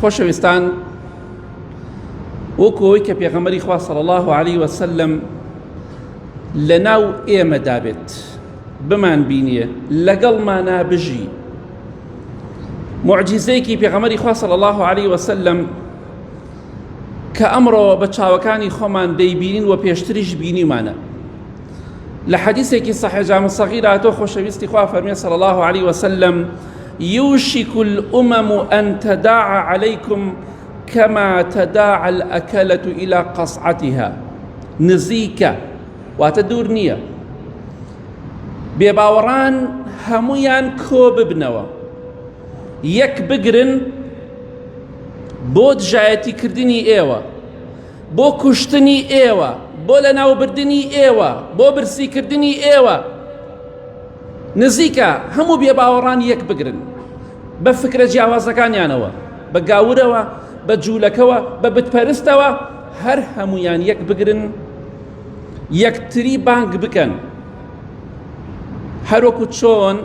خۆشەویستان، وەکەوەی کە پێغەمبەری خوا صلی الله علیه وسلم لەناو ئێمەدا بێت، بمان بینیە، لەگەڵمانە بژی. معجزەیەکی پێغەمبەری خوا صلی الله علیه وسلم کە ئەمڕۆ بە چاوەکانی خۆمان دەیبینین و پێشتریش بینیمانە. لە حەدیثێکی صحیح جامع صغیر هاتۆ خۆشەویستی خوا فەرمێ صلی الله علیه وسلم: يوشك الأمم أن تداعى عليكم كما تداعى الأكلة إلى قصعتها. نزيكة واتدور نية بێباوەڕان هەمویان کۆ ببنەوە، یەک بگرن بۆ دژایەتیکردنی ئێوە، بۆ کوشتنی ئێوە، بۆ لەناوبردنی ئێوە، بۆ برسیکردنی ئێوە. نزیکە هەموو بێباوەڕان یەک بگرن بە فکرە جیاوازەکانیانەوە، بە گاورەوە، بە جوولەکەوە، بە بتپەرستەوە، هەر هەمویان یەک بگرن، یەکتری بانگ بکەن. هەروەکو چۆن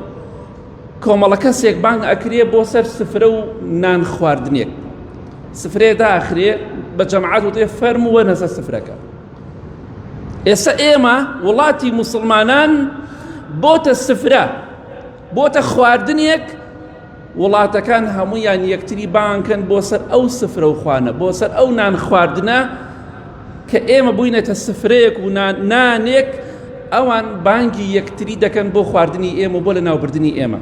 کۆمەڵە کەسێک بانگ ئەکرێ بۆ سەر سفرە و نان خواردنێک، سفرێ داخرێ بە جەماعەت وتێ فەرمووە نەسەر سفرەکە. ئێستا ئێمە وڵاتی موسڵمانان بۆتە سفرە، بۆتە خواردنێک، وڵاتەکان هەمویان یەکتری بانگکەن بۆ سەر ئەو سفرە و خوانە، بۆ سەر ئەو نان خواردنە کە ئێمە بووینەتە سفرەیەک و نانێک، ئەوان بانگی یەکتری دەکەن بۆ خواردنی ئێمە و بۆ لەناوبردنی ئێمە،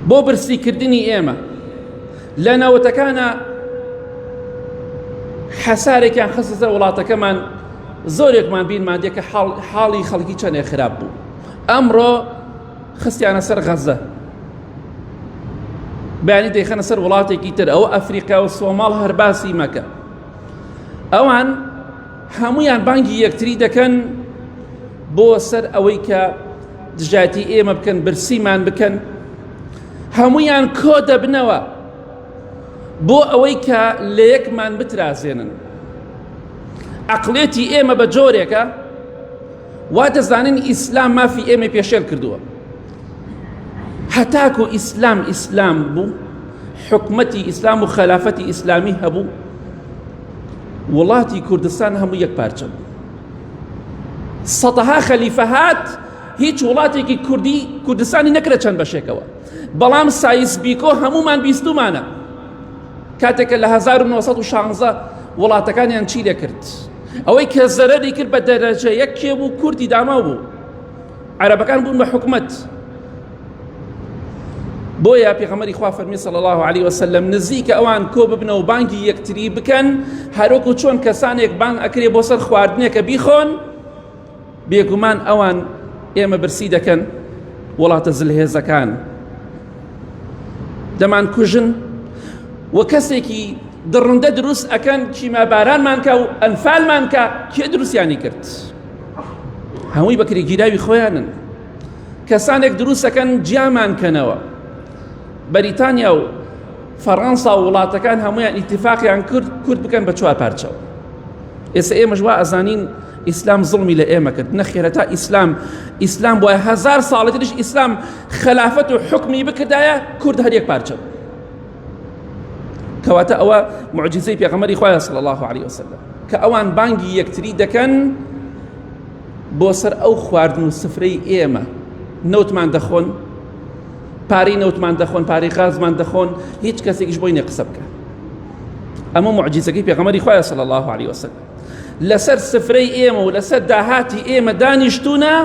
بۆ برسیکردنی ئێمە. لە ناوەتەکانە حەسارێکیان خستە وڵاتەکەمان، زۆرێکمان بینمان دێ کە حاڵی خەڵکی چەندێ خراپ بوو. ئەمڕۆ خستیانە سەر غەزە، بەیانی دەیخەنە سەر وڵاتێکی تر، ئەوە ئەفریقا و سۆماڵ هەر باسی مەکە. ئەوان هەمویان بانگی یەکتری دەکەن بۆ سەر ئەوەی کە دژایەتی ئێمە بکەن، برسیمان بکەن. هەمویان کۆ دەبنەوە بۆ ئەوەی کە لە یەکمان بترازێنن. عەقڵێتی ئێمە بە جۆرێکە وا دەزانن ئیسلام مافی ئێمە پێشێل کردووە. هەتاکو ئیسلام بوو، حکومەتی ئیسلام و خەلافەتی ئیسلامی هەبوو، وڵاتی کوردستان هەموو یەک پارچە بوو. سەدەها خەلیفە هات، هیچ وڵاتێکی کوردستانی نەکرە چەند بەشێکەوە، بەڵام سایس بیکۆ هەمومان بیستومانە. کاتێکە لە 1916 وڵاتەکانیان چی لێکرد؟ ئەوەی کە زەرەری کرد بە دەرەجە یەک کێ بوو؟ کوردی داما بوو. عەرەبەکان بوون بە حکومەت. بۆیە پێغەمبەری خوا فەرمی صلی الله علیه وسلم نزیکە ئەوان کۆ ببنە و بانگی یەکتری بکەن، هەروەکو چۆن کەسانێک بانگ ئەکرێ بۆ سەر خواردنێکە بیخۆن، بێگومان ئەوان ئێمە برسی دەکەن وڵاتە زلهێزەکان، دەمان کوژن و کەسێکی دڕندە دروست ئەکەن، چیمەبارانمان کە و ئەنفالمان کە. کێ دروستیانی کرد؟ هەمووی بەکرێگیراوی خۆیانن. کەسانێک دروست ئەکەن جیامان کەنەوە. بەریتانیا و فەڕەنسا و وڵاتەکان هەمویان ئیتیفاقیان کرد کورد بکەن بە چوار پارچەوە. ئێستا ئێمەش وا ئەزانین ئیسلام زڵمی لە ئێمە کرد. نەخێرە تا ئیسلام بۆیە 1000 ساڵی تریش ئیسلام خەلافەت و حکمی بکردایە، کورد هەر یەک پارچە بوو. کەواتە ئەوە معجزەی پێغەمبەری خوایە صلی الله علیه وسلم کە ئەوان بانگی یەکتری دەکەن بۆ سەر ئەو خواردن و سفرەی ئێمە. نەوتمان دەخۆن، پارەی نەوتمان دەخۆن، پارەی غازمان دەخۆن، هیچ کەسێکیش بۆی نێ قسە بکە. ئەمە معجزەکەی پێغەمبەری خوایە صلی الله علیه وسلم. لەسەر سفرەی ئێمە و لەسەر داهاتی ئێمە دانیشتوونە،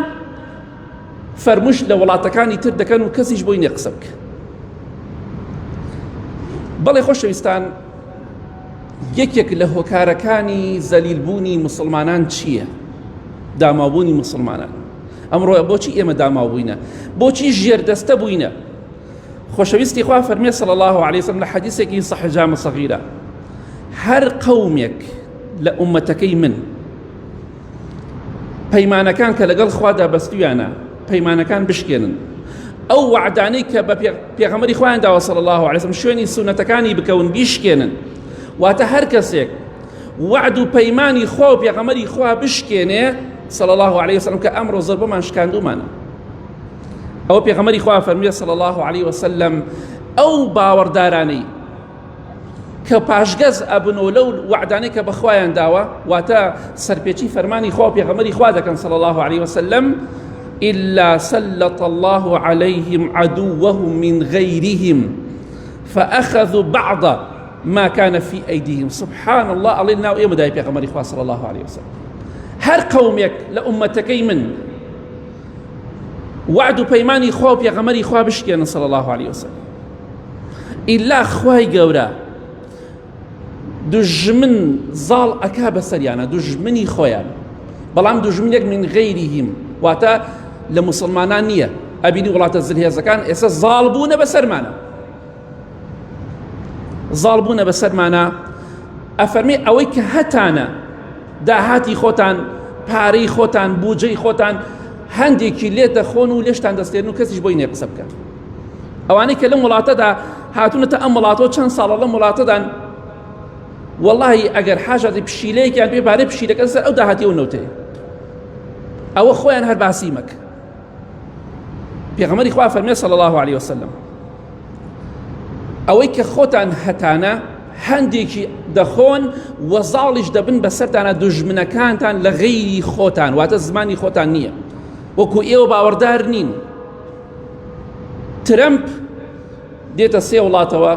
فەرموش لە وڵاتەکانی تر دەکەن و کەسیش بۆی نێ قسە بکە. بەڵێ خۆشەویستان، یەکێک لە هۆکارەکانی زەلیلبوونی مسلمانان چییە؟ داماوبوونی مسلمانان. ئەمڕۆ بۆچی ئێمە داماوبووینە؟ بۆچی ژێردەستە بووینە؟ خۆشەویستی خوا فەرمێ صلی الله علیه وسلم لە حەدیثێکی صحیح جامع صغیرە: هەر قەومێک لە ئومەتەکەی من پەیمانەکان کە لەگەڵ خوادا بەستویانە پەیمانەکان بشکێنن، ئەو وعدانەی کە بە پێغەمبەری خوایان داوە صلی الله علیه وسلم شوێنی سونەتەکانی بکەون بیشکێنن. واتە هەر کەسێک وعد و پەیمانی خوا و پێغەمبەری خوا بشکێنێ صلی الله علیه وسلم کە ئەمڕۆ زۆر بۆمان شکاندومانە. ئەوە پێغەمبەری خوا فەرمیێ صلی الله علیه وسلم ئەو باوەڕدارانەی کە پاشگەز ئەبنەوە لەو وعدانەی کە بەخوایان داوە، واتە سەرپێچی فەرمانی خوا و پێغەمبەری خوا دەکەن صلی الله عليه وسلم: إلا سلط الله عليهم عدوهم من غيرهم فأخذوا بعض ما كان في أيديهم. سبحان الله، الله لنا وإيه مداي بيغمري خواه صلى الله عليه وسلم. هر قومك لأمتكي من وعد بيماني خواه بيغمري خواه بشكينا صلى الله عليه وسلم. إلا خواهي قورا دجمن زال أكاب سريانا دجمني خويا بلام دجمنك من غيرهم، واتا لمسلمانان نییە ئەبینی وڵاتە زلهێزەکان ئێستا زاڵبوونە بەسەرمانە، زاڵبوونە بەسەرمانە. ئەفەرمێ ئەوەی کە هەتانە داهاتی خۆتان، پارەی خۆتان، بوجەی خۆتان هەندێکی لێ دەخۆن و لێشتان دەستێن و کەسیش بۆی نێ قسە بکات. ئەوانەی کە لەم وڵاتەدا هاتوونەتە ئەم وڵاتەوە چەند ساڵە لەم وڵاتەدان، وەڵڵاهی ئەگەر حاجەتی پشیلەیەکیان پێ پارەی پشیلەکە سەر ئەو داهاتی ئەو نەوتەیە، ئەوە خۆیان هەر باسی مەکە. پێغەمبەری خوا فەرمێ صلی الله عليه وسلم: ئەوەی کە خۆتان هەتانە هەندێکی دەخۆن وەزاڵیش دەبن بەسەرتانە دوژمنەکانتان لە غەیری خۆتان، واتە زمانی خۆتان نییە، وەکو ئێوە باوەڕدار نین. ترەمپ دێتە سێ وڵاتەوە،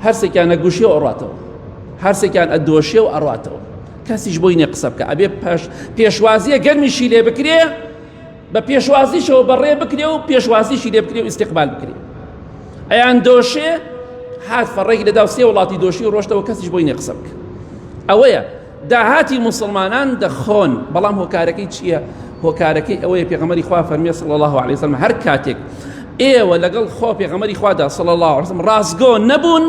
هەرسێکیان ئەگوشێ و ئەڕاتەوە، هەرسێکیان ئەدۆشێ و ئەڕاتەوە، کەسیش بۆی نێ قسە بکە. ئەبێ پێشوازیە گەرمیشی لێ بکرێ، بە پێشوازیشەوە بەڕێ بکرێ و پێشوازیشی لێ بکرێ و ئیستیقبال بکرێ. ئەیان دۆشێ هات فەڕێکی لەدا و سێ وڵاتی دۆشی و ڕۆشتەوە، کەسیش بۆی نێ قسە بکە. ئەوەیە داهاتی مسلمانان دەخۆن. بەڵام هۆکارەکەی چییە؟ هۆکارەکەی ئەوەیە پێغەمبەری خوا فەرمێ صلی الله عليه وسلم: هەر کاتێک ئێوە لەگەڵ خۆ پێغەمبەری خوادا صلی الله عليه وسلم ڕازگۆ نەبوون،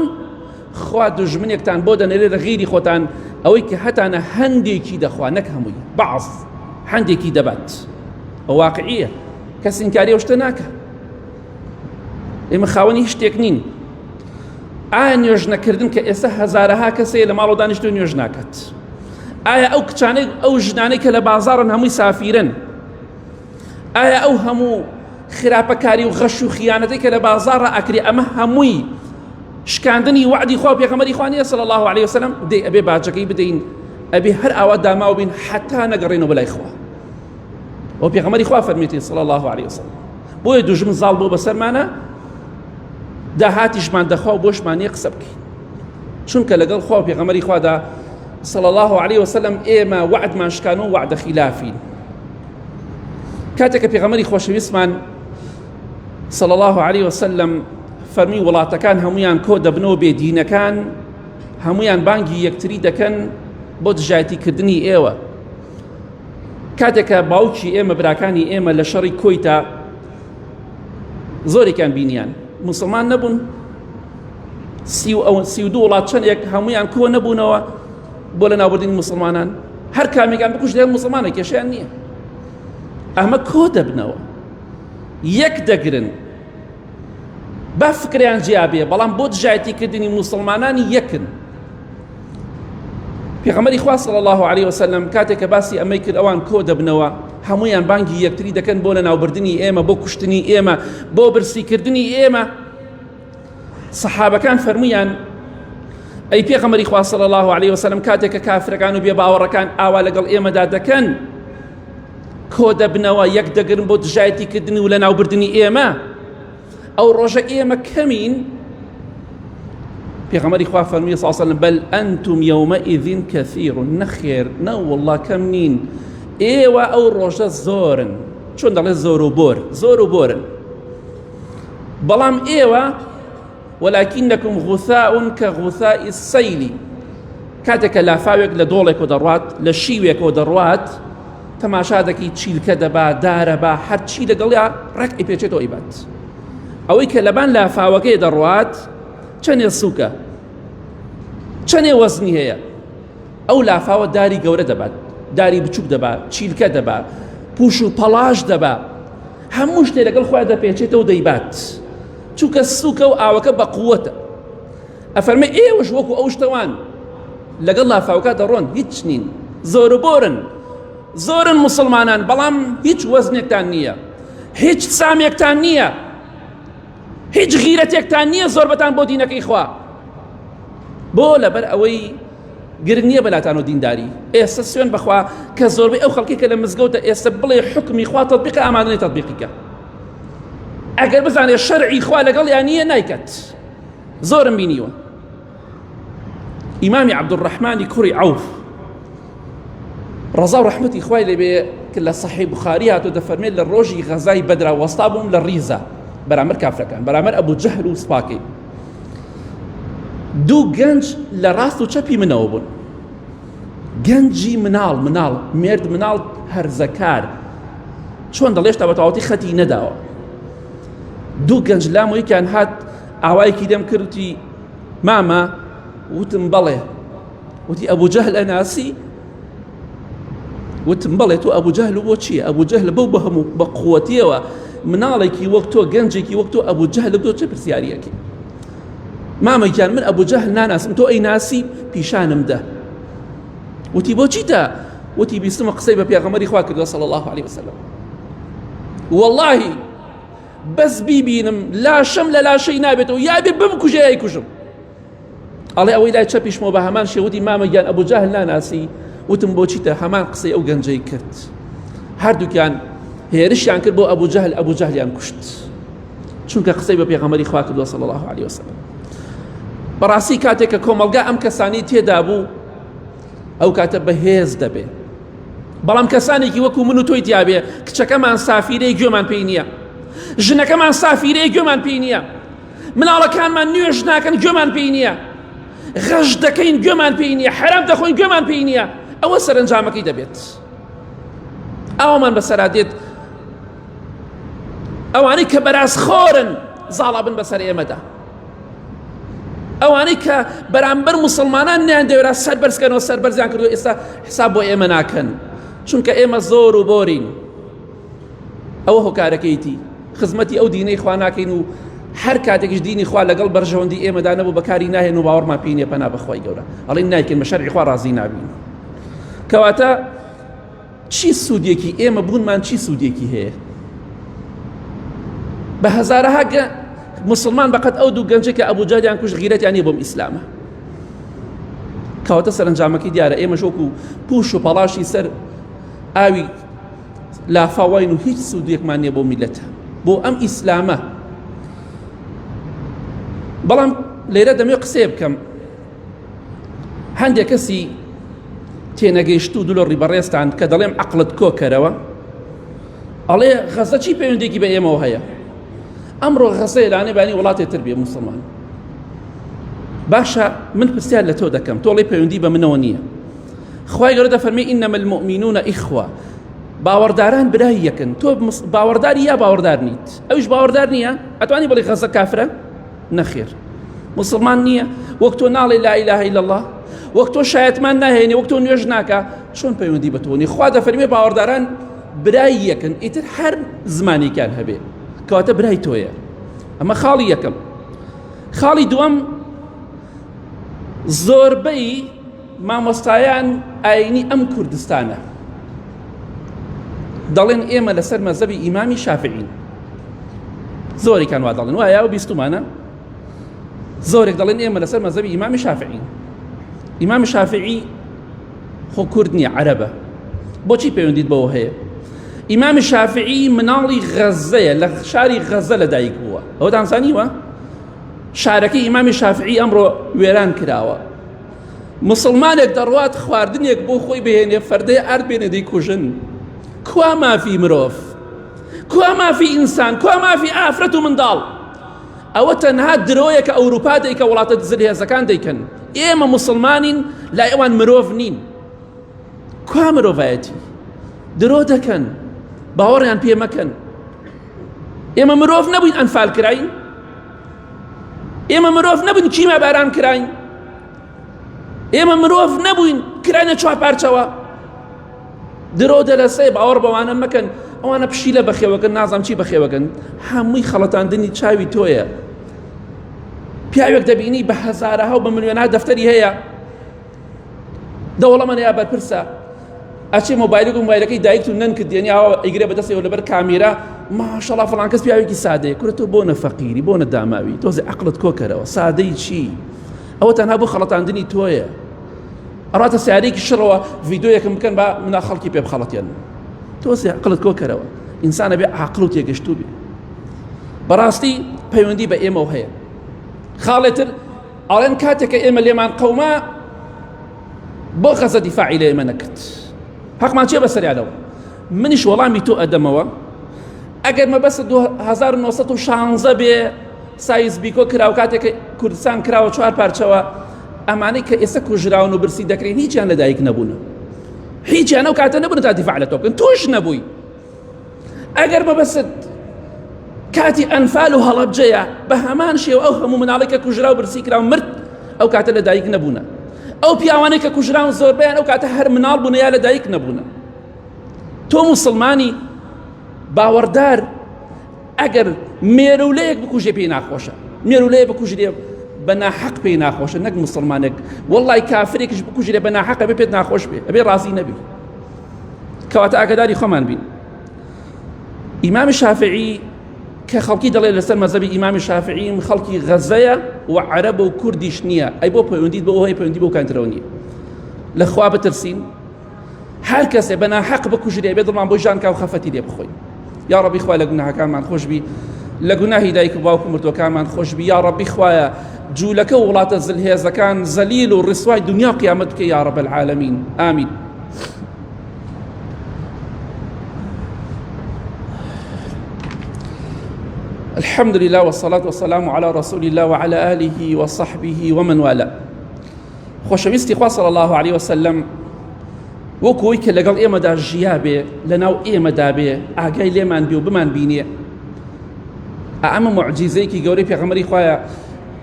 خوا دوژمنێکتان بۆ دەنێرێ لە غیری خۆتان، ئەوەی کە هەتانە هەندێکی دەخوا، نەک هەمووی، بەعض هەندێکی دەبات. واقعیە، کەس ئینکاری ئەو شتە ناکە. ئێمە خاوەنی هیچ شتێک نین. ئایا نوێژنەکردن کە ئێستا هەزارەها کەسەیە لە ماڵەوە دانیشتووی نوێژ ناکات؟ ئایا ئەو کچانەی ئەو ژنانەی کە لە بازاڕن هەمووی سافیرن؟ ئایا ئەو هەموو خراپەکاری و غەش و خیانەتەی کە لە بازاڕە ئەکرێ ئەمە هەمووی شکاندنی وعدی خوا پێغەمبەری خوا نییە صلی الله عليه وسلم؟ دەی ئەبێ باجەکەی بدەین، ئەبێ هەر ئاوا داماو بین حتا نەگەڕێنەوە بەلای خوا. و پێغەمبەری خوا فەرمێتی صلی الله عليه وسلم: بۆیە دوژمن زاڵ بۆ بەسەرمانە، داهاتیشمان دەخوا و بۆشمان نییە قسە بکەین، چونکە لەگەڵ خوا و پێغەمبەری خوادا صلی الله عليه وسلم ئێمە وعدمان شکان و وعدە خلافین. کاتێک کە پێغەمبەری خۆشەویستمان صلی الله عليه وسلم فەرمی وڵاتەکان هەمویان کۆ دەبنەوە بێدینەکان، هەمویان بانگی یەکتری دەکەن بۆ دژایەتیکردنی ئێوە. کاتێکە باوکی ئێمە براکانی ئێمە لە شەڕی کۆیتا زۆرێکیان بینیان مسلمان نەبوون، 32 وڵات چەندێک هەمویان کۆ نەبوونەوە بۆ لە ناوبردنی مسلمانان، هەر کامێکیان بکوژ دێن مسلمانە کێشیان نییە. ئەمە کۆ دەبنەوە، یەک دەگرن، با فکریان جیابێ، بەڵام بۆ دژایەتیکردنی مسلمانانی یەکن. پێغەمبەری خوا صلی الله عليه وسلم کاتێک کە باسی ئەمەی کرد ئەوان کۆ دەبنەوە، هەمویان بانگی یەکتری دەکەن بۆ لە ناوبردنی ئێمە، بۆ کوشتنی ئێمە، بۆ برسیکردنی ئێمە. سەحابەکان فەرمویان: ئەی پێغەمبەری خوا صلی الله عليه وسلم، کاتێک کە کافرەکان و بێباوەڕەکان ئاوا لەگەڵ ئێمەدا دەکەن، کۆ دەبنەوە، یەک دەگرن بۆ دژایەتیکردنی و لە ناوبردنی ئێمە، ئەو ڕۆژە ئێمە کەمین. پێغەمبەری خوا فەرمی صلی الله عليه وسلم: بل أنتم يومئذ كثير. نەخێر، نە وەڵڵا کەم نین، ئێوە ئەو ڕۆژە زۆرن. چۆن دەڵێ زۆر و بۆر، زۆر و بۆرن، بەڵام ئێوە ولكنكم غثاء كغثاء السيل. کاتێک کە لافاوێک لە دۆڵێک و دەڕوات، لە شیوێک و دەڕوات، تەماشا دەکەی چیلکە دەبا، دارە با، هەرچی لەگەڵیا ڕێک ئیپێچێتەوە ئیبات. ئەوەی کە لەبان لافاوەکەی دەڕوات چەندێ سووکە، چەندێ وەزنی هەیە، ئەو لافاوە داری گەورە دەبات، داری بچووک دەبات، چیلکە دەبات، پوش و پەڵاش دەبات، هەموو شتێ لەگەڵ خۆیان دەپێچێتەوە دەیبات، چونکە سووکە و ئاوەکە بە قووەتە. ئەفەرمێ ئێوەش وەکو ئەو شتەوان لەگەڵ لافاوەکە دەڕۆن، هیچ نین، زۆر و بۆرن، زۆرن مسلمانان، بەڵام هیچ وەزنێکتان نییە، هیچ سامێکتان نییە، هیچ غیرەتێکتان نییە زۆربەتان بۆ دینەکەی خوا. بۆ لەبەر ئەوەی گرنگ نییە بەلاتان و دینداری. ئێستا سوێن بەخوا کە زۆربەی ئەو خەڵکی کە لە مزگەوتە ئێستا بڵێ حکمی خوا تەطبیقە ئامادە نێت تەطبیقیکە. ئەگەر بزانێ شەرعی خوا لەگەڵ یان نییە نایکات. زۆرم بینیوە. ئیمامی عەبدوڕەحمانی کوڕی عەوف ڕەزا و ڕەحمەتی خوای لێبێ کە لە سەحیح بوخاری هاتووە دەفەرمێت لە ڕۆژی غەزای بەدرا وەستا بووم لە ڕیزە بەرامبەر کافرەکان بەرامبەر ئەبوو جەهل و سوپاکەی. دوو گەنج لە ڕاست و چەپی منەوە بوون. گەنجی مناڵ مێرد مناڵ هەرزەکار چۆن دەڵێ هێشتا بە تەواوەتی خەتی نەداوە. دوو گەنج لام و یەکیان هات ئاوایەکی دەم کردی مامە وتم بەڵێ وتی ئەبوو جەهل ئەناسی وتم بەڵێ تۆ ئەبوو جەهل بۆ چییە؟ ئەبوو جەهل بەو بە هەموو بە قووەتیەوە مناڵێکی وەک تۆ گەنجێکی وەک تۆ ئەبوو جەهل تۆ چه پرسیارەکی؟ مامەیان من ئەبوو جەهل ناناسم تۆ ئەی ناسی پیشانم دە. وتی بۆ چیتە؟ وتی بیستمە قسەی بە پێغەمبەری خوا کردووە صلی الله علیه وسلم. واللهی بەس بیبینم لاشەم لە لاشەی نابێتەوە یابێ بمکوژێ یایکوژم. ئەڵێ ئەوەی لای چەپیشمەوە بە هەمان شێوەتی مامەگیان ئەبوو جەهل ناناسی. وتم بۆ چیتە؟ هەمان قسەی ئەو گەنجەی کرد. هەردووکیان هێرشیان کرد بۆ ئەبوو جەهل، ئەبوو جەهلیان کوشت چونکە قسەی بە پێغەمبەری خوا کردووە صلی الله علیه وسلم. بەڕاستی کاتێک کە کۆمەلگا ئەم کەسانی تێدا بوو ئەو کاتە بەهێز دەبێ. بەڵام کەسانێکی وەکو من و تۆی تیابێ کچەکەمان سافیرەی گوێمان پێی نییە، ژنەکەمان سافیرەی گوێمان پێی نییە، مناڵەکانمان نوێژ ناکەن گوێمان پێی نییە، غەش دەکەین گوێمان پێی نییە، حەرام دەخۆین گوێمان پێی نییە، ئەوە سەرنجامەکەی دەبێت. ئەومان بەسەرا دێت ئەوانەی کە بەرازخۆرن زاڵا بن بەسەر ئێمەدا، ئەوانەی کە بەرامبەر موسڵمانان نیان دەوێرا سەربەرزکەنەوە سەربەرزیان کردو ئێستا حساب بۆ ئێمە ناکەن چونکە ئێمە زۆر و بۆرین. ئەوە هۆکارەکەیتی خزمەتی ئەو دینەی خوا ناکەین و هەر کاتێکش دینی خوا لەگەڵ بەرژەوەندی ئێمەدا نەبوو بەکاری ناهێن و باوەڕمان پێی نییە پەنا بەخوای گەورە ئەڵێن نایکەین بە شەرعی خوا ڕازی نابین. کەواتە چی سوودێکی ئێمە بوونمان چی سوودێکی هەیە؟ بە هەزارەها مسلمان بەقەت ئەو دوو گەنجێک کە ئەبوو جەهلیان کوشت غیرەتیان نییە بۆم ئیسلامە. کەواتە سەرنجامەکەی دیارە ئێمەش وەکو پوش و پەڵاشی سەر ئاوی لافاوین و هیچ سوودێکمان نییە بۆ میلەتە بۆ ئەم ئیسلامە. بەڵام لێرە دەمێ قسێ بکەم هەندێک کەسی تێنەگەیشت و دوو لە ڕیبەڕێستان کە دەڵێم عەقڵت کۆکەرەوە ئەڵێ غەزە چی پەیوەندێکی بە ئێمەوە هەیە؟ ئەمڕۆ غەزە لانێ بانی وڵاتێتر بێ موسڵمان. باشە من پرسیار لە تۆ دەکەم تۆڵی پەیوەندی بە منەوە نییە. خوای گەورە دەفەرمێ ئینەمە المؤمنون ئیخوە، باوەڕداران برای یەکن. تۆ باوەڕداری یا باوەڕدار نیت؟ ئەویش باوەڕدار نییە ئەتوانی بڵێ غەزە کافرە؟ نەخێر. مسلمان نییە وەک تۆ ناڵێ لا ئیلاهە ئیلا الله، وەک تۆ شایەتمان ناهێنێ، وەک تۆ نوێژ ناکە، چۆن پەیوەندی بە تۆ نییە؟ خوا دەفەرمێ باوەڕداران برای یەکن، ئیتر هەر زمانێکیان هەبێ کەواتە برای تۆیە. ئەمە خاڵی یەکەم. خاڵی دووەم زۆربەی مامۆستایان ئاینی ئەم کوردستانە دەڵێن ئێمە لەسەر مەزهەبی ئیمامی شافعین. زۆرێکان وا دەڵێن وایە و بیستمانە زۆرێک دەڵێن ئێمە لەسەر مەزهەبی ئیمامی شافعین. ئیمامی شافعی خۆ کورد نییە عەرەبە. بۆچی پەیوەندیت بەوە هەیە؟ ئیمامی شافعی مناڵی غەزەیە، لە شاری غەزە لەدایک بووە. ئەوە دانزانیوە؟ شارەکەی ئیمامی شافعی ئەمڕۆ وێران کراوە. مسلمانێک دەڕوات خواردنێک بۆ خۆی بهێنێ فەردەی ئارد بێنێ دەیکوژن. کوا مافی مرۆڤ؟ کوا مافی ئینسان؟ کوا مافی ئافرەت و منداڵ؟ ئەوە تەنها درۆیە کە ئەوروپا دەیکە وڵاتە جلهێزەکان دەیکەن. ئێمە مسلمانین لای ئەوان مرۆڤ نین. کوا مرۆڤایەتی؟ درۆ دەکەن باوەڕیان پێ مەکەن. ئێمە مرۆڤ نەبووین ئەنفال کراین؟ ئێمە مرۆڤ نەبووین کیمە باران کراین؟ ئێمە مرۆڤ نەبووین کراینە چواپارچەوە؟ درۆ دەلەسێ باوەڕ بەوانە مەکەن. ئەوانە پشیلە بەخێوەکەن نازام چی بەخێوەکەن. هەمووی خەڵەتاندنی چاوی تۆیە. پیاوێک دەبینی بە هەزارەها و بە ملیۆنها دەفتەری هەیە دەوڵەمەنە یا بەرپرسە ئەچێ مۆبایلەکەی دایکت و نەن کرد دێنی ئەوە ئەیگرێ بەدەستەوە لەبەر کامێرا ماشەڵڵا فڵان کەس پیاوێکی سادەیە. کورە تۆ بۆ نەفەقیری بۆ نەداماوی تۆزێ عەقڵت کۆکەرەوە. سادەی چی؟ ئەوە تەنها بۆ خەڵەتاندنی تۆیە. ئەڕاتە سیارەیەکی شڕەوە ڤیدۆیەکم بکەن با منا خەڵکی پێ بخەڵەتێن. تۆ عقلت کۆکەرەوە، ئینسانە بێ عاقڵ و تێگەشتوو بێ. بەڕاستی پەیوەندی بە ئێمە هەیە. خاڵێتر ئەڵێن کاتێککە ئێمە لێمان قەوما بۆ خەزە دیفاعی لە ئێمە نەکرد، حەقمان چێ بەسەریانەوە. منیش وەڵامی تۆ ئەدەمەوە ئەگەر مەبەستە 1916 بێ سایز بیکۆ کراوە کاتێککە کوردستان کراوە 4 پارچەوە، ئەمانەی کە ئێستا کوژراون و برسی دەکرێن هیچیان لەدایک نەبوون، هیچیان ئەو کاتە نەبوون تا دیفاع لە تۆ بکەن، تۆش نەبووی. ئەگەر مەبەست کاتی ئەنفال و هەڵەبجەیە بە هەمان شێوە ئەو هەموو مناڵێک کە کوژرا و برسی کراو مرد ئەو کاتە لەدایک نەبوونە. ئەو پیاوانەی کە کوژراون زۆربەیان ئەو کاتە هەر مناڵ بوون یا لەدایک نەبوونە. تۆ موسڵمانی باوەڕدار ئەگەر مێرولەیەک بکوژێ پێی ناخۆشە، مێرولەیە بکوژرێ بە ناحەق پێی ناخۆشە، نەک مسلمانێک وەڵڵای کافرێکش بکوژرێ بە ناحەق ئەبێ پێت ناخۆش بێ، ئەبێ ڕازی نەبی. کەواتە ئاگاداری خۆمان بین. ئیمامی شافعی کە خەڵکی دەڵێ لەسەر مەزەبی ئیمامی شافعی خەڵکی غەزەیە و عەرەبە و کوردیش نییە، ئەی بۆ پەیوەندیت بۆ ئەوەی پەیوەندی بۆ کانترەوە نییە. لە خوا بترسین، هەر کەسێ بە ناحەق بکوژرێ بێ دڵمان بۆی ژان کا و خەفەتی لێ بخۆین. یا ڕەبی خوا لە گوناهەکانمان خۆشبی، لە گوناهی دایک و باوک و مردوەکانمان خۆشبی. یا ڕەبی خوایە جوولەکە و وڵاتە زلهێزەکان زەلیل و ڕسوای دنیا و قیامەت بکەی یا ڕەب العالەمین. ئامین. الحمد لله والصلاة والسلام على رسول الله وعلى آله وصحبه ومن والاه. خۆشەویستی خوا صلی الله عليه وسلم وەکوی کە لەگەڵ ئێمەدا ژیا بێ، لەناو ئێمەدا بێ، ئاگای لێمان بێ و بمان بینێ. ئەمە موعجیزەیەکی گەورەی پێغەمبەری خوایە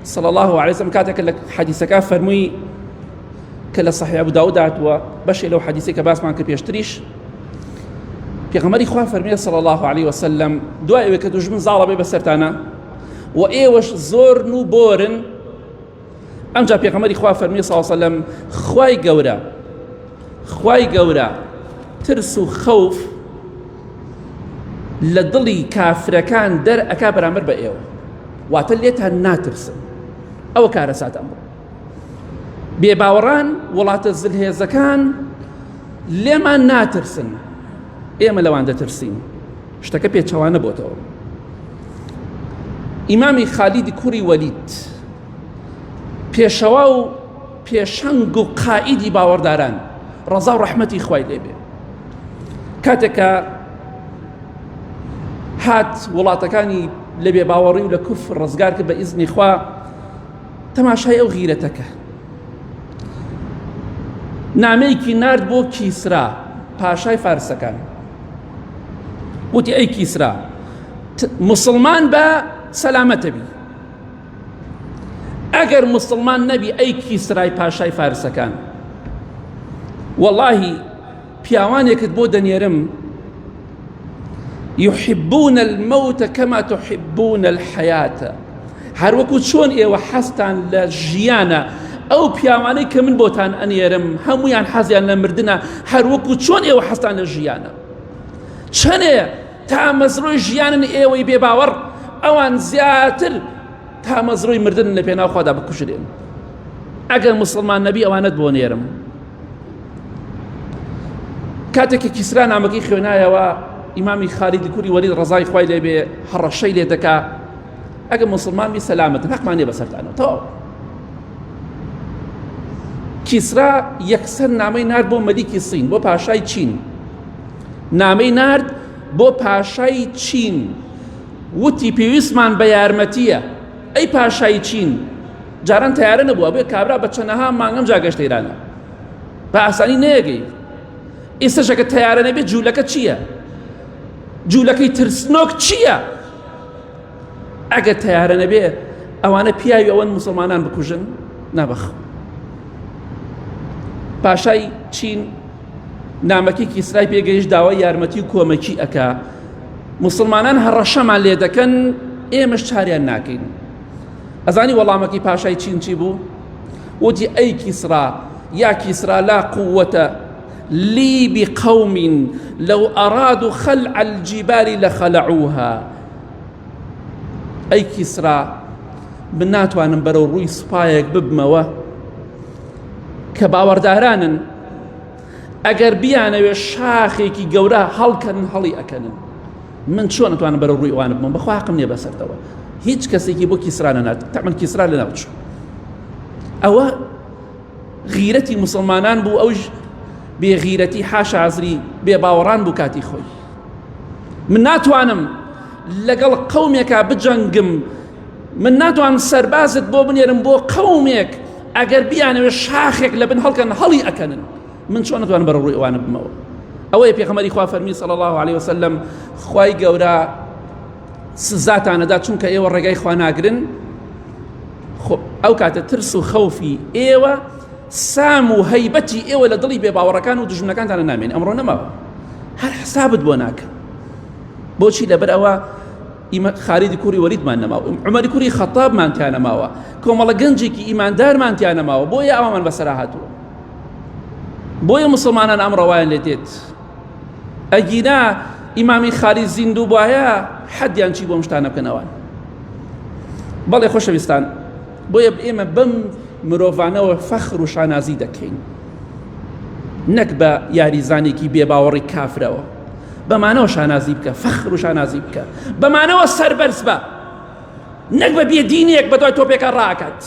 صلی الله عليه وسلم کاتێک لە حەدیثەکە فەرمووی کە لە صحیح ئەبو داود هاتووە، بەشێ لەو حەدیثەی کە باسمان کرد پێشتریش، پێغەمبەری خوا فەرمیێ صلی الله عليه وسلم دوای ئەوەی کە دوژمن زاڵە بێ بەسەرتانە و ئێوەش زۆرن و بۆرن، ئەمجا پێغەمبەری خوا فەرمیێ صلی الله عليه وسلم خوای گەورە ترس و خەوف لە دڵی کافرەکان دەرئەکا بەرامبەر بە ئێوە، واتە لێتان ناترسن. ئەوە کارە ساتە ئەمڕۆ بێباوەڕان وڵاتە زلهێزەکان لێمان ناترسن، ئێمە لەوان دەترسین. شتەکە پێچەوانە بۆتەوە. ئیمامی خالیدی کوڕی وەلید پێشەوا و پێشەنگ و قائیدی باوەڕداران ڕەزا و ڕەحمەتی خوای لێبێ، کاتێکە هات وڵاتەکانی لە بێباوەڕی و لە کوفر ڕزگار کرد بە ئیزنی خوا، تەماشای ئەو غیرەتەکە نامەیەکی نارد بۆ کیسرا پاشای فارسەکان، وتی ئەی کیسرا مسلمان بە سەلامەتە بی، ئەگەر مسلمان نەبی ئەی کیسرای پاشای فارسەکان واللهی پیاوانێکت بۆ دەنێرم يحبون الموت كما تحبون الحياة، هەروەکو چۆن ئێوە حەستان لە ژیانە، ئەو پیاوانەی کە من بۆتان ئەنێرم هەمویان حەزیان لە مردنە، هەروەکو چۆن ئێوە حەستان لە ژیانە. چەنێ تا مەزڕۆی ژیانن ئێوەی بێباوەڕ، ئەوان زیاتر تا مەزڕۆی مردن لە پێناو خوادا بکوژرێن. ئەگەر مسلمان نەبی ئەوانت بۆ نێرم. کاتێکی کیسرا نامەکەی خوێنایەوە، ئیمامی خالیدی کوڕی وەلید ڕەزای خوای لێبێ هەڕەشەی لێ دەکا، ئەگەر مسلمان بی سەلامەتن، حەقمان لێ بەسەرتانەوە. تەواو. کیسرا یەکسەر نامەی نارد بۆ مەلیکی سین، بۆ پاشای چین، نامەی نارد بۆ پاشای چین، وتی پێویستمان بە یارمەتیە. ئەی پاشای چین، جاران تەیارە نەبووە بێ کابرا بە چەندەها مانگەم جاگەشتە ئێرانە، بە ئاسانی نەیەگەی. ئێستاش ئەگەر تەیارە نەبێت جوولەکە چییە؟ جوولەکەی ترسنۆک چییە؟ ئەگەر تەیارە نەبێ ئەوانە پیاوی ئەوەن مسلمانان بکوژن نابەخ. پاشای چین نامەکی کیسرای پێگەیشت داوای یارمەتی و کۆمەکی ئەکا، مسلمانان هەڕەشەمان لێ دەکەن، ئێمەش چاریان ناکەین. ئەزانی وەڵامەکی پاشای چین چی بوو؟ وتی ئەی کیسرا یا کیسرا لا قووەتە لي بقوم لو أرادوا خلع الجبال لخلعوها. أي كسرى من ناتوانم بەرەو ڕووی سوپایەک ببمەوە کە باوەڕدارانن ئەگەر بیانەوێ شاخێکی گەورە هەڵکەن هەڵی ئەکەنن. من چۆن نتوانم بەرەو ڕووی ئەوانە بمەوە؟ بەخوا حەقم نییە بەسەرتەوە. هیچ کەسێکی بۆ کیسرا نەنات، تەعمەن کیسرا لە ناوچوو. ئەوە غیرەتی مسلمانان بوو، ئەوش بێغیرەتی حاشا عەزری بێ باوەڕان بوو کاتی خۆی. من ناتوانم لەگەڵ قەومێکا بجەنگم، من ناتوانم سەربازت بۆ بنێرم بۆ قەومێک ئەگەر بیانەوێ شاخێک لە بن هەڵکەن هەڵی ئەکەنن. من چۆن نتوانم بەرەو ڕووی ئەوانە بمەوە؟ ئەوەیە پێغەمبەری خوا فەرمی صلی الله عليه وسلم خوای گەورە سزاتانەدا چونکە ئێوە ڕێگای خوا ناگرن. ئەو کاتە ترس و خەوفی ئێوە سام و هەیبەتی ئێوە لە دڵی بێباوەڕەکان و دژمنەکانتانە نامێن. ئەمڕۆ نەماوە، هەر حسابت بۆ ناکەن. بۆچی؟ لەبەر ئەوە خالیدی کوڕی وەلیدمان نەماوە، عومەری کوڕی خەتابمان تیا نەماوە، کۆمەڵە گەنجێکی ئیماندارمان تیا نەماوە. بۆیە ئەوەمان بەسەرا هاتووە. بۆیە مسلمانان ئەمڕۆوایان لێ دێت ئەگینا ئیمامی خالید زیندوو بووایە حەدیان چی بۆ شتانە بکەنەوەن. بەڵێ خۆشەویستان، بۆیە ئێمە بەم مرۆڤانەوە فەخر و شانازی دەکەین، نەک بە یاریزانێکی بێباوەڕی کافرەوە. بەمانەوە شانازی بکە، فەخر و شانازی بکە، بەمانەوە سەربەرز بە، نەک بە بێدینێک بە دوای تۆپێکە ڕاکات.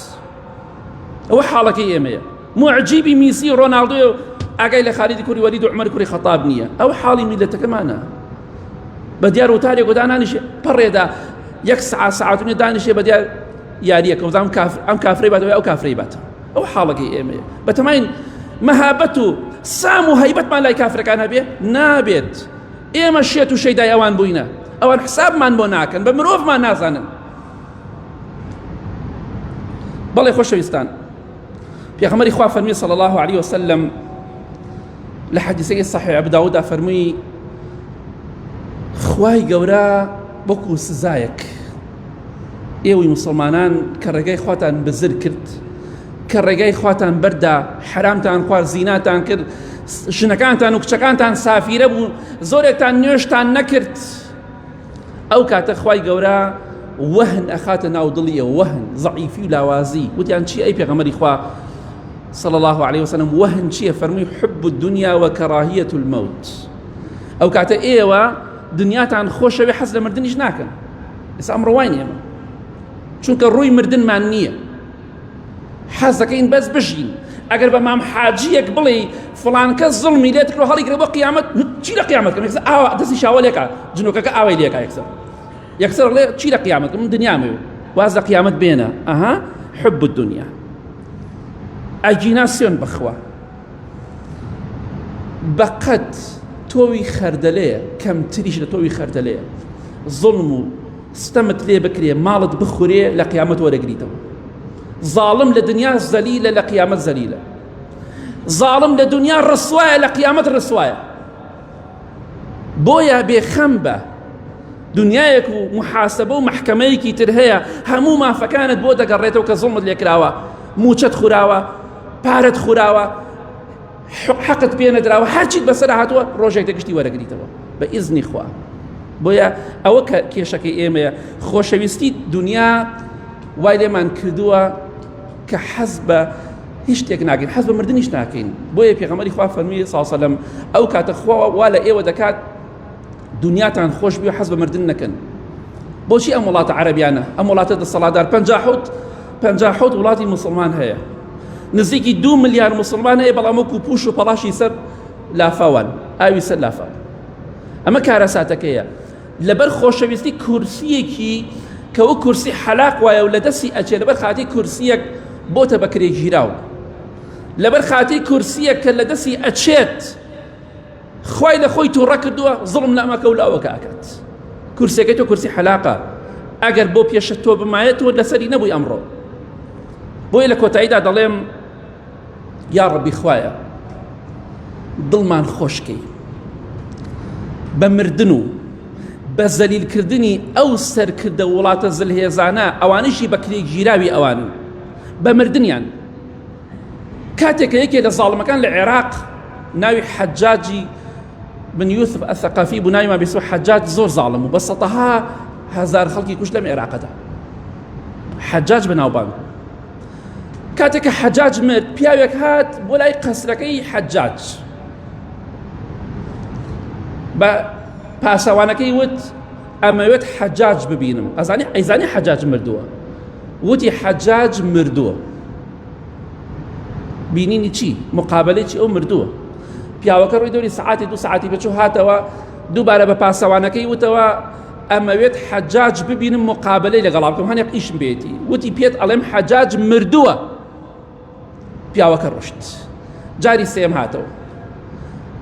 ئەوە حاڵەکەی ئێمەیە. معجیبی میسی و ڕۆناڵدۆ و ئاگای لە خالیدی کوڕی وەلید و عومەری کوڕی خەتاب نییە. ئەو حاڵی میلەتەکەمانە. بە دیار وتارێک و دانانیشێ پەڕێدا یەک سەعات و نیە دانیشێ بە دیار یاریەکە وزان ئەم کافرەی باتەوە ئەو کافرەی باتەوە. ئەو حاڵەکەی ئێمەیە. بەتەماین مەهابەت و سام و هەیبەتمان لای کافرەکان هەبێ نابێت. ئێمە شێت و شەیدای ئەوان بووینە، ئەوان حسابمان بۆ ناکەن، بە مرۆڤمان نازانن. بەڵێ خۆشەویستان، پێغەمبەری خوا فەرمی صلی الله عليه وسلم لە حەدیثەکەی صحیح ئەبو داووددا فەرمووی خوای گەورە بۆکو سزایەک ئێوەی مسلمانان کە ڕێگای خواتان بزر کرد، کە ڕێگای خواتان بەردا، حرامتان خوارد، زیناتان کرد، ژنەکانتان و کچەکانتان سافیرە بوو، زۆرێکتان نوێشتان نەکرد، ئەو کاتە خوای گەورە وەهن ئەخاتە ناو دڵیە، وەهن زەعیفی و لاوازی. وتیان چی؟ ئەی پێغەمبەری خوا صلى الله عليه وسلم وهن چیە؟ فەرمووی حب الدنيا وكراهية الموت. ئەو کاتە ئێوە دنیاتان خۆشەوێ، حەز لە مردنیش ناکەن. ئێستا ئەمڕۆ وای نیە، چونکە ڕووی مردنمان نییە، حەز دەکەین بەس بژین. ئەگەر بە مام حاجیەک بڵێ فڵان کەس زڵمی لێت کرد و هەڵی کرد بۆ قیامەت، چی لە قیامەت کەم؟ یەکسەر ئاوا دەستی شاوە لێکا، جنۆکەکە ئاوای لێکا، یەکسەر بڵێ چی لە قیامەت؟ من دنیامەوێ، واز لە قیامەت بێنە. ئەها حب الدنيا. ئەجیناسیۆن بەخوا بەقەت تۆوی خەردەلەیە، کەمتریش لە تۆوی خەردەلەیە، زڵم و ستەمت لێ بکرێ، ماڵت بخورێ، لە قیامەت وەرەگریتەوە. ظالم لە دنیا زەلیلە، لە قیامەت زەلیلە. ظالم لە دنیا ڕسوایە، لە قیامەت ڕسوایە. بۆیە بێخەم بە دنیایەک و محاسبە و محکەمەیەکی تر هەیە، هەموو مافەکانت بۆ دەگەڕێتەوە کە زڵمت لێکراوە، موچەت خوراوە، پارەت خوراوە، حەقت پێ نەدراوە، هەرچیت بەسەر هاتووە، ڕۆژێک دەگشتی وەرەگریتەوە بە ئیزنی خوا. بۆیە ئەوە کە کێشەکەی ئێمەیە، خۆشەویستی دنیا وای لێمان کردووە کە حەز بە هیچ شتێک ناکەین، حەز بە مردنیش ناکەین. بۆیە پێغەمبەری خوا فەرمی صلی الله علیه وسلم ئەو کاتە خوا وا لە ئێوە دەکات دنیاتان خۆش بێ، حەز بە مردن نەکەن. بۆچی ئەم وڵاتە عەرەبیانە، ئەم وڵاتە دەسەڵاتدار 57 وڵاتی مسلمان هەیە، نزیکی 2 ملیار مسلمان هەیە، بەڵام وەکو پوش و پەڵاشی سەر لافاوان، ئاوی سەر لافاوان. ئەمە کارەساتەکەیە. لەبەر خۆشەویستی کورسیەکی کە وە کورسی حەلاق وایە و لە دەستی ئەچێ، لەبەر خاتی کورسیەک بۆتە بەکرێک ژیراو، لەبەر خاتی کورسیەک کە لە دەستی ئەچێت خوای لە خۆی تووڕە کردووە، زڵم لە ئەمەکە و لە ئەوەکە ئاکات. کورسەکەی تۆ کورسی حەلاقە، ئەگەر بۆ پێشە تۆ بمایێت تۆ لەسەری نەبووی ئەمڕۆ. بۆیە لە کۆتاییدا دەڵێم یا ڕەبی خوایە دڵمان خۆشکەی بە مردن و بە زەلیلکردنی ئەو سەرکردە وڵاتە زلهێزانە، ئەوانشی بەکرێک ژیراوی ئەوان بە مردنیان. کاتێکە یەکێ لە زاڵمەکان لە عێراق ناوی حەجاجی بن یوسف ئەثەقەفی بوو، ناوی مابێسوو حەجاج، زۆر زاڵم و بە سەدەها هەزار خەڵکی کوشت لەم عێراقەدا. حەجاج بەناوبانگ کاتێک کە حەجاج مرد پیاوێک هات بۆ لای قەسرەکەی حەجاج بە پاسەوانەکەی وت ئەمەوێت حەجاج ببینم ئەیزانی حەجاج مردووە وتی حەجاج مردووە بینینی چی مقابلەی چی ئەو مردووە پیاوەکە ڕووی دەوری سعاتی 2 ساعتی بەچوو هاتەوە دووبارە بە پاسەوانەکەی وتەوە ئەمەوێت حەجاج ببینم مقابلەی لەگەڵا بکەم هەنێک ئیشم بێتی وتی پێت ئەڵێم حەجاج مردووە پیاوەکە ڕۆشت جاری سێم هاتەوە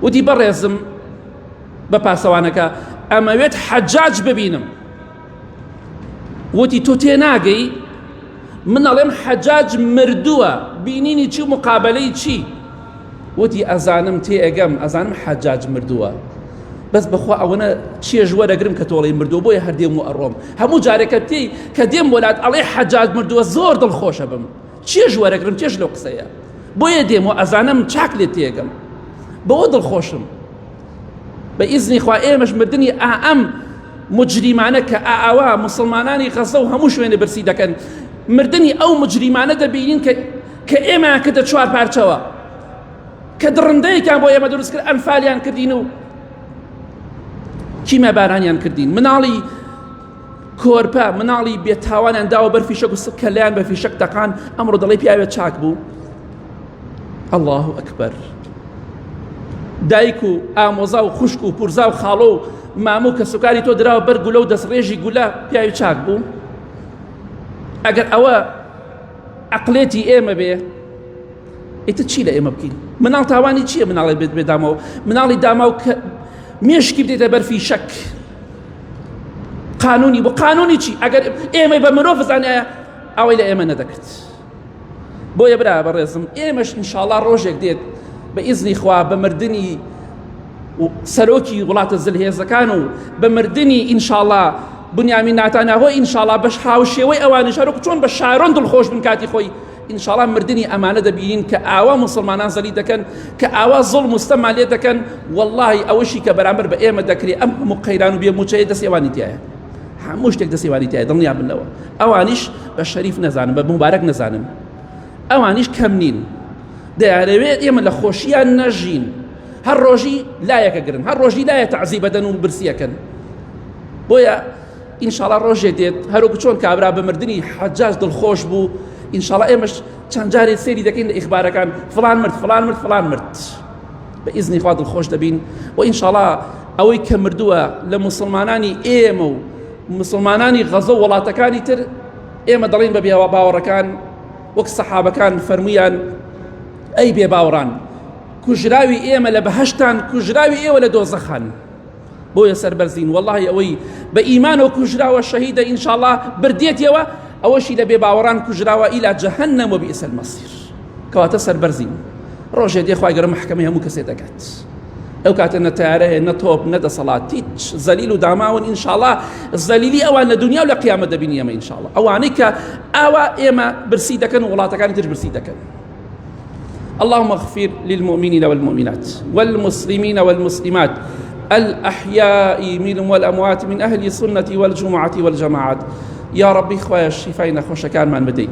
وتی بەڕێزم بە پاسەوانەکە ئەمەوێت حەجاج ببینم وتی تۆ تێناگەی من ئەڵێم حەجاج مردووە بینینی چی مقابلەی چی وتی ئەزانم تێئەگەم ئەزانم حەجاج مردووە بەس بەخوا ئەوەنە چێژ وەرەگرم کە تۆڵی مردووە بۆیە هەردێم و ئەڕۆم هەموو جارێکە تێی کە دێم وڵات ئەڵێ حەجاج مردووە زۆر دڵخۆشە بم چێژ وەرەگرم چێژ لەو قسەیە بۆیە دێم و ئەزانم چاک لێ تێگەم بەوە دڵخۆشم بە ئیزنی خوا ئێمەش مردنی ئەم مجریمانە کە ئاوا مسلمانانی غەزە و هەموو شوێنە برسی دەکەن مردنی ئەو مجریمانە دەبینین کە ئێمە کردە چوار پارچەوە کە دڕندەیەکیان بۆ ئێمە دروست کرد ئەنفالیان کردین و کیمە بارانیان کردین مناڵی کۆرپە مناڵی بێتاوانیان داوە بەرفی شەک و کەلایان بە فیشەک دەقان ئەمڕۆ دەڵێ پیاوێت چاک بوو الله ئەکبەر دایک و ئامۆزا و خوشک و پورزا و خاڵۆ و مامۆ کە سوکاری تۆ دراوە بەر گولە و دەستڕێژی گولە پیاوی چاک بوو ئەگەر ئەوە عەقڵێتی ئێمە بێ ئیتر چی لە ئێمە بکەین مناڵ تاوانی چییە مناڵی بێت بێ داماوە مناڵی داماو کە مێشکی بدێتە بەرفی شەک قانونی بۆ قانونی چی ئەگەر ئێمە بە مرۆڤ بزانایە ئەوەی لە ئێمە نەدەکرد بۆیە برا بەڕێزم ئێمەش ئینشاڵڵا ڕۆژێک دێت بە ئیزنی خوا بە مردنی سەرۆکی وڵاتە زلهێزەکان و بە مردنی ئینشاڵڵا بنیامین ناتانیاهۆ ئینشاڵڵا بەش هاوشێوەی ئەوانش هەروکو چۆن بە شارۆن دڵخۆش بن کاتی خۆی ئینشاڵڵا مردنی ئەمانە دەبینین کە ئاوا مسلمانان زەلی دەکەن کە ئاوا زوڵم و ستەمان لێ دەکەن وەڵڵاهی ئەوەشی کە بەرامبەر بە ئێمە دەکرێت ئەم هەموو قەیران و بێموچەیە دەستێوانی تایە هەموو شتێک دەستێوانی تایە دڵنیا بنەوە ئەوانیش بە شەریف نەزانن بە مبارەک نەزانن ئەوانیش کەم نین دەیانەوێت ئێمە لە خۆشییان نەژین هەر ڕۆژی لایەکە گرن هەر ڕۆژی لایە تەعزیب بدەن و برسیەکەن بۆیە ئینشاڵڵا ڕۆژێ دێت هەروکو چۆن کابرا بە مردنی حەجاج دڵخۆش بوو ئینشاڵڵا ئێمەش چەند جارێ سێری دەکەین لە ئیخبارەکان فڵان مرد فڵان مرد فڵان مرد بە ئیزنی خوا دڵخۆش دەبین و ئینشاڵڵا ئەوەی کە مردووە لە مسلمانانی ئێمە و مسلمانانی غەزە و وڵاتەکانی تر ئێمە دەڵێن بە بێوا باوەڕەکان وەک سەحابەکان فەرموویان ئەی بێ باوەڕان کوژراوی ئێمە لە بەهەشتان کوژراوی ئێوە لە دۆزەخان بۆیە سەربەرزین وەڵڵاهی ئەوەی بە ئیمان و کوژراوە شەهیدە ئینشاڵڵا بردێتیەوە ئەوەشی لە بێ باوەڕان کوژراوە ئیلا جەهەنەم و بئس المەسیر کەواتە سەربەرزین ڕۆژێ دێ خوای گەورە محکەمەی هەموو کەسێ دەکات ئەو کاتە نە تەیارەیە نە تۆپ نە دەسەڵات هیچ زەلیل و داماون ئینشاڵڵا زەلیلی ئەوان لە دنیا و لە قیامەت دەبینی ئێمە ئینشاڵڵا ئەوانەی کە ئاوا ئێمە برسی دەکەن و وڵاتەکانی تر برسی دەکەن اللهم اغفر للمؤمنين والمؤمنات والمسلمين والمسلمات الأحياء منهم والأموات من أهل السنة والجمعة والجماعات يا ربي خوايا الشفاء نخوش كان من بدي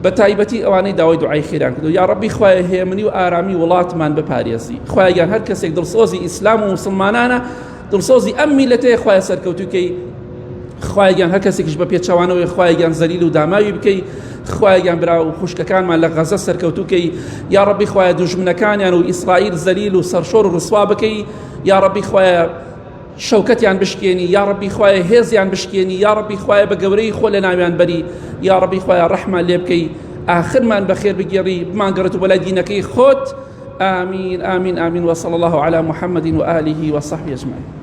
بتايبتي أواني داوي دعاء خيران كدو يا ربي خوايا هيمني وآرامي ولات من بباريسي خوايا جان هر كسيك درسوزي إسلام ومسلمانانا درسوزي أمي لتي خوايا سركوتوكي خوايا جان هر كسيك جبا بيتشوانوي خوايا جان زليل وداماوي بكي خوايا جان براو خوشككان مال لغزة سركوتوكي يا ربي خوايا دجمنكان يعني إسرائيل زليل وسرشور الرسوابكي يا ربي خوايا شوكتيان بشكيني يا ربي خوايا هيزيان بشكيني يا ربي خوايا بقوري خولنا ناويان بري يا ربي خوايا رحمة ليبكي آخر من بخير بقيري بما قرأت ولا دينكي خوت آمين آمين آمين وصلى الله على محمد وآله وصحبه أجمعين.